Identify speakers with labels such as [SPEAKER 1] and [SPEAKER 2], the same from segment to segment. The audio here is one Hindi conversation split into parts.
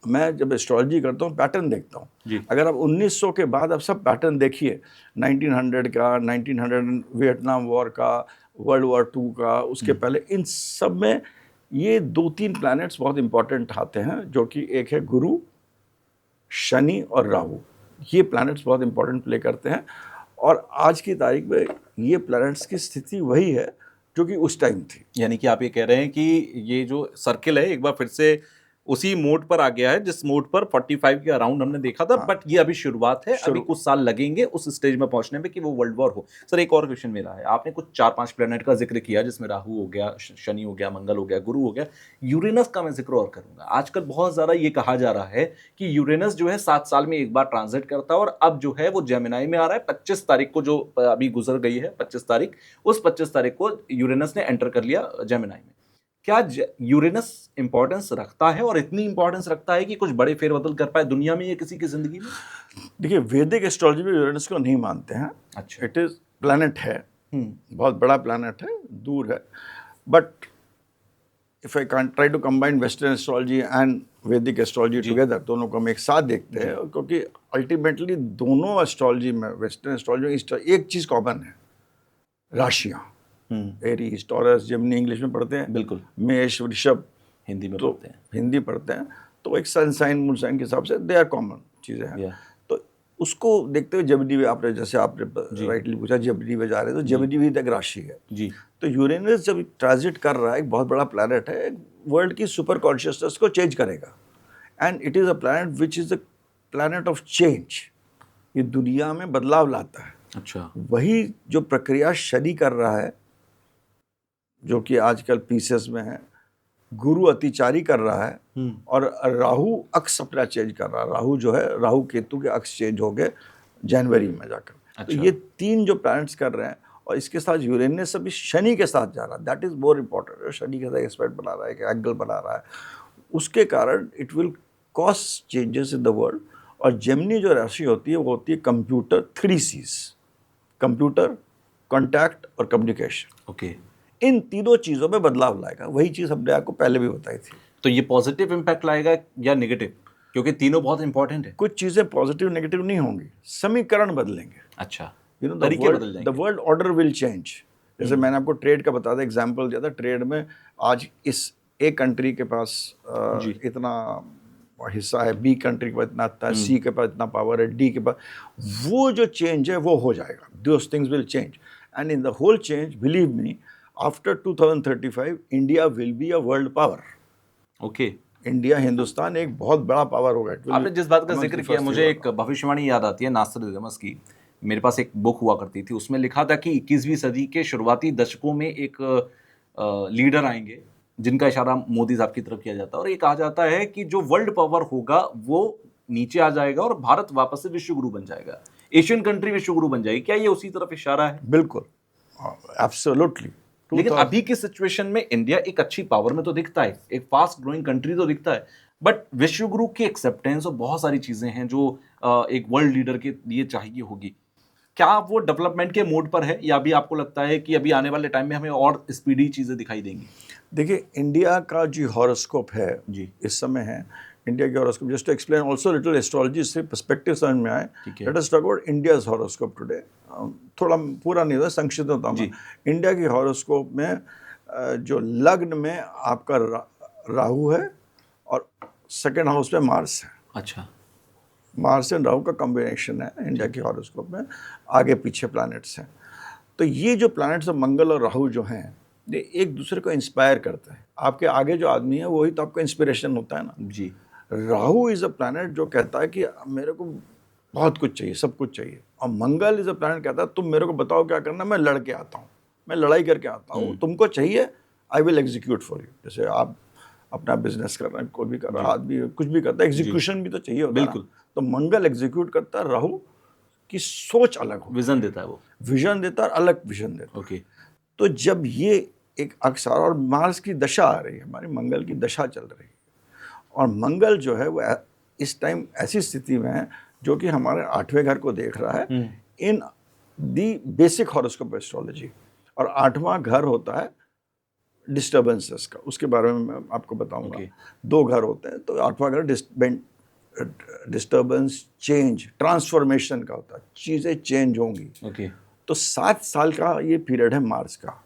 [SPEAKER 1] मैं जब एस्ट्रोलॉजी करता हूँ पैटर्न देखता हूँ।
[SPEAKER 2] जी।
[SPEAKER 1] अगर आप 1900 के बाद आप सब पैटर्न देखिए, 1900 का, 1900 वियतनाम वॉर का, वर्ल्ड वॉर 2 का, उसके पहले, इन सब में ये 2-3 प्लैनेट्स बहुत इंपॉर्टेंट आते हैं, जो कि एक है गुरु, शनि और राहु। ये प्लैनेट्स बहुत इंपॉर्टेंट प्ले करते हैं, और आज की तारीख में ये प्लैनेट्स की स्थिति वही है जो कि उस टाइम थी।
[SPEAKER 2] यानी कि आप ये कह रहे हैं कि ये जो सर्किल है एक बार फिर से उसी मोड पर आ गया है जिस मोड पर 45 के अराउंड हमने देखा था। बट ये अभी शुरुआत है, अभी कुछ साल लगेंगे उस स्टेज में पहुंचने में कि वो वर्ल्ड वॉर हो। सर एक और क्वेश्चन मेरा है, आपने कुछ 4-5 प्लेनेट का जिक्र किया जिसमें राहु हो गया, शनि हो गया, मंगल हो गया, गुरु हो गया, यूरेनस का मैं जिक्र और करूंगा। आजकल बहुत ज्यादा ये कहा जा रहा है कि यूरेनस जो है 7 साल में एक बार ट्रांजिट करता है, और अब जो है वो जेमिनाई में आ रहा है। 25 तारीख को जो अभी गुजर गई है 25 तारीख, उस 25 तारीख को यूरेनस ने एंटर कर लिया जेमिनाई में। क्या यूरेनस इंपॉर्टेंस रखता है, और इतनी इंपॉर्टेंस रखता है कि कुछ बड़े फेरबदल कर पाए दुनिया में या किसी की जिंदगी में?
[SPEAKER 1] देखिए, वैदिक एस्ट्रोलॉजी में यूरेनस को नहीं मानते हैं।
[SPEAKER 2] अच्छा।
[SPEAKER 1] इट इज प्लैनेट है, बहुत बड़ा प्लैनेट है, दूर है, but if I can try to combine western astrology and Vedic astrology together, दोनों को हम एक साथ देखते हैं, क्योंकि अल्टीमेटली दोनों एस्ट्रोलॉजी में, वेस्टर्न एस्ट्रोलॉजी में एक चीज कॉमन है, राशियां। एरीज, टॉरस, जेमिनी इंग्लिश में पढ़ते हैं,
[SPEAKER 2] बिल्कुल।
[SPEAKER 1] मेष, वृषभ
[SPEAKER 2] हिंदी में
[SPEAKER 1] तो
[SPEAKER 2] पढ़ते हैं,
[SPEAKER 1] हिंदी पढ़ते हैं, तो एक सन साइन मून साइन के हिसाब से दे आर कॉमन चीज़ें हैं। तो उसको देखते हुए जेमिनी में आपने, जैसे आपने राइटली पूछा, जेमिनी में जा रहे हैं, तो जेमिनी भी एक राशि है
[SPEAKER 2] जी।
[SPEAKER 1] तो यूरेनस जब ट्रांजिट कर रहा है, एक बहुत बड़ा प्लैनेट है, वर्ल्ड की सुपर कॉन्शियसनेस को चेंज करेगा, and it is a planet which is the planet of change. ये दुनिया में बदलाव लाता है।
[SPEAKER 2] अच्छा।
[SPEAKER 1] वही जो प्रक्रिया शनि कर रहा है, जो कि आजकल पीसेस में है, गुरु अतिचारी कर रहा है, और राहु अक्स अपना चेंज कर रहा है। राहु जो है, राहु केतु के अक्स चेंज हो गए जनवरी में जाकर।
[SPEAKER 2] अच्छा।
[SPEAKER 1] तो ये 3 जो प्लैनेट्स कर रहे हैं, और इसके साथ यूरेनस अभी शनि के साथ जा रहा है, that is more important. Shani के साथ एक्सपेक्ट बना रहा है, एक एंगल बना रहा है, उसके कारण it will cause changes in the world. और जेमिनी जो राशि होती है वो होती है कंप्यूटर, 3 C's, कंप्यूटर, कॉन्टैक्ट और कम्युनिकेशन।
[SPEAKER 2] ओके।
[SPEAKER 1] इन तीनों चीज़ों में बदलाव लाएगा। वही चीज़ हमने आपको पहले भी बताई थी।
[SPEAKER 2] तो ये पॉजिटिव इम्पैक्ट लाएगा या नेगेटिव, क्योंकि तीनों बहुत इंपॉर्टेंट है?
[SPEAKER 1] कुछ चीज़ें पॉजिटिव नेगेटिव नहीं होंगी, समीकरण बदलेंगे।
[SPEAKER 2] अच्छा,
[SPEAKER 1] यू नो,
[SPEAKER 2] तरीके बदल जाएंगे।
[SPEAKER 1] The world order will change. जैसे मैंने आपको ट्रेड का बता दिया, एग्जाम्पल दिया था। ट्रेड में आज इस एक कंट्री के पास इतना हिस्सा है, बी कंट्री के पास इतना है, सी के पास इतना पावर है, डी के पास, वो जो चेंज है वो हो जाएगा। Those things will change, and in the whole change, believe me, after 2035 India will be a world power.
[SPEAKER 2] Okay.
[SPEAKER 1] India, Hindustan एक बहुत बड़ा पावर होगा।
[SPEAKER 2] आपने जिस बात का जिक्र किया, मुझे एक भविष्यवाणी याद आती है नास्ट्राडामस की। मेरे पास एक बुक हुआ करती थी, उसमें लिखा था कि 21वीं सदी के शुरुआती दशकों में एक लीडर आएंगे जिनका इशारा मोदी साहब की तरफ किया जाता है, और ये कहा जाता है कि जो वर्ल्ड पावर होगा वो नीचे आ जाएगा और भारत वापस से विश्व गुरु बन जाएगा, एशियन कंट्री विश्व गुरु बन जाएगी। क्या ये उसी तरफ इशारा है?
[SPEAKER 1] बिल्कुल, एब्सोल्युटली।
[SPEAKER 2] लेकिन अभी की सिचुएशन में इंडिया एक अच्छी पावर में तो दिखता है, एक फास्ट ग्रोइंग कंट्री तो दिखता है, बट विश्व गुरु की एक्सेप्टेंस और बहुत सारी चीजें हैं जो एक वर्ल्ड लीडर के लिए चाहिए होगी। क्या वो डेवलपमेंट के मोड पर है, या अभी आपको लगता है कि अभी आने वाले टाइम में हमें और स्पीडी चीजें दिखाई देंगी?
[SPEAKER 1] देखिए, इंडिया का जो हॉरोस्कोप है
[SPEAKER 2] जी,
[SPEAKER 1] इस समय है, इंडिया की horoscope, just to explain also little astrology से पर्सपेक्टिव समझ में आए। Let us talk about India's horoscope today. थोड़ा पूरा नहीं होता, संक्षिप्त होता हूँ। इंडिया की हॉरोस्कोप में जो लग्न में आपका राहु है, और सेकेंड हाउस में मार्स है।
[SPEAKER 2] अच्छा,
[SPEAKER 1] मार्स एंड राहु का कॉम्बिनेशन है इंडिया की हॉरोस्कोप में, आगे पीछे प्लैनेट्स हैं। तो ये जो प्लैनेट्स है, मंगल और राहु जो हैं, ये एक दूसरे को इंस्पायर करते हैं। आपके आगे जो आदमी है वही तो आपका इंस्पिरेशन होता है ना
[SPEAKER 2] जी।
[SPEAKER 1] राहु इज अ प्लैनेट जो कहता है कि मेरे को बहुत कुछ चाहिए, सब कुछ चाहिए। और मंगल इज अ प्लैनेट कहता है तुम मेरे को बताओ क्या करना, मैं लड़ के आता हूँ, मैं लड़ाई करके आता हूँ, तुमको चाहिए, I will execute for you. जैसे आप अपना बिजनेस कर रहे हैं, कोई भी कर रहा है, आदमी कुछ भी करता है, एग्जीक्यूशन भी तो चाहिए होता है। बिल्कुल। तो मंगल एग्जीक्यूट करता है, राहु की सोच अलग हो,
[SPEAKER 2] विजन देता है, वो
[SPEAKER 1] विजन देता है, अलग विजन देता है।
[SPEAKER 2] ओके।
[SPEAKER 1] तो जब ये एक अक्सर, और मार्स की दशा आ रही है, हमारी मंगल की दशा चल रही है, और मंगल जो है वो इस टाइम ऐसी स्थिति में है जो कि हमारे 8वें घर को देख रहा है इन दी बेसिक हॉरोस्कोप एस्ट्रोलॉजी। और 8वां घर होता है डिस्टर्बेंसेस का, उसके बारे में मैं आपको बताऊंगा।
[SPEAKER 2] Okay.
[SPEAKER 1] 2 घर होते हैं, तो 8वां घर डिस्टर्बेंस, चेंज, ट्रांसफॉर्मेशन का होता है, चीज़ें चेंज होंगी।
[SPEAKER 2] ओके।
[SPEAKER 1] तो 7 साल का ये पीरियड है मार्स का,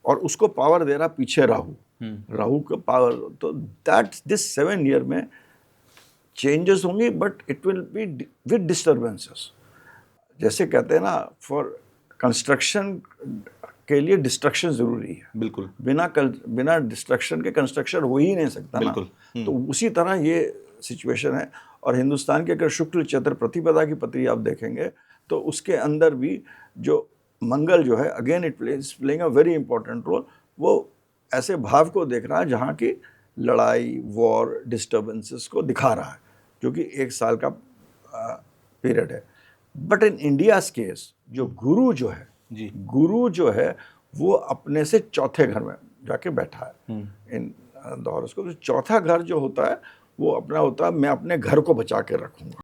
[SPEAKER 1] और उसको पावर दे रहा पीछे राहु। राहु का पावर, तो दैट दिस 7 ईयर में चेंजेस होंगी, but it will be with disturbances. जैसे कहते हैं ना, फॉर कंस्ट्रक्शन के लिए डिस्ट्रक्शन जरूरी है।
[SPEAKER 2] बिल्कुल
[SPEAKER 1] बिना डिस्ट्रक्शन के कंस्ट्रक्शन हो ही नहीं सकता ना।
[SPEAKER 2] बिल्कुल।
[SPEAKER 1] तो उसी तरह ये सिचुएशन है। और हिंदुस्तान के अगर शुक्ल चैत्र प्रतिपदा की पत्री आप देखेंगे, तो उसके अंदर भी जो मंगल जो है, again it playing a very important role. वो ऐसे भाव को देख रहा है जहाँ की लड़ाई, वॉर, डिस्टर्बेंसेस को दिखा रहा है, जो कि 1 साल का पीरियड है। बट इन इंडियाज केस, जो गुरु जो है
[SPEAKER 2] जी।
[SPEAKER 1] गुरु जो है वो अपने से चौथे घर में जाके बैठा है इन द हॉरोस्कोप। चौथा घर जो होता है वो अपना होता है, मैं अपने घर को बचा के रखूंगा।